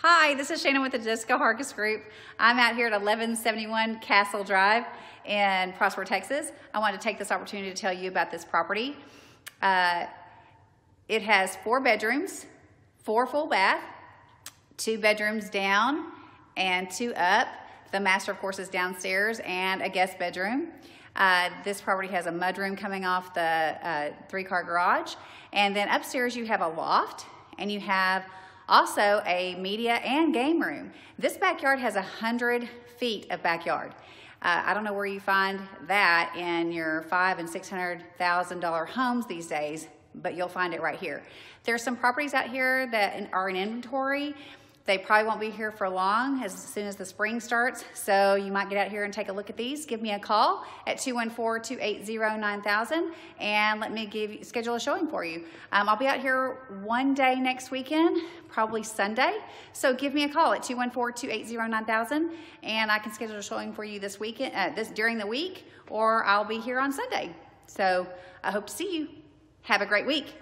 Hi, this is Shannon with the Jessica Harkis Group. I'm out here at 1171 Castle Drive in Prosper, Texas. I wanted to take this opportunity to tell you about this property. It has 4 bedrooms, 4 full bath, 2 bedrooms down and 2 up. The master, of course, is downstairs and a guest bedroom. This property has a mudroom coming off the 3-car garage. And then upstairs you have a loft and you have also a media and game room. This backyard has 100 feet of backyard. I don't know where you find that in your $500,000 and $600,000 homes these days, but you'll find it right here. There's some properties out here that are in inventory. They probably won't be here for long as soon as the spring starts, so you might get out here and take a look at these. Give me a call at 214-280-9000 and let me schedule a showing for you. I'll be out here one day next weekend, probably Sunday, so give me a call at 214-280-9000 and I can schedule a showing for you this weekend, during the week, or I'll be here on Sunday. So I hope to see you. Have a great week.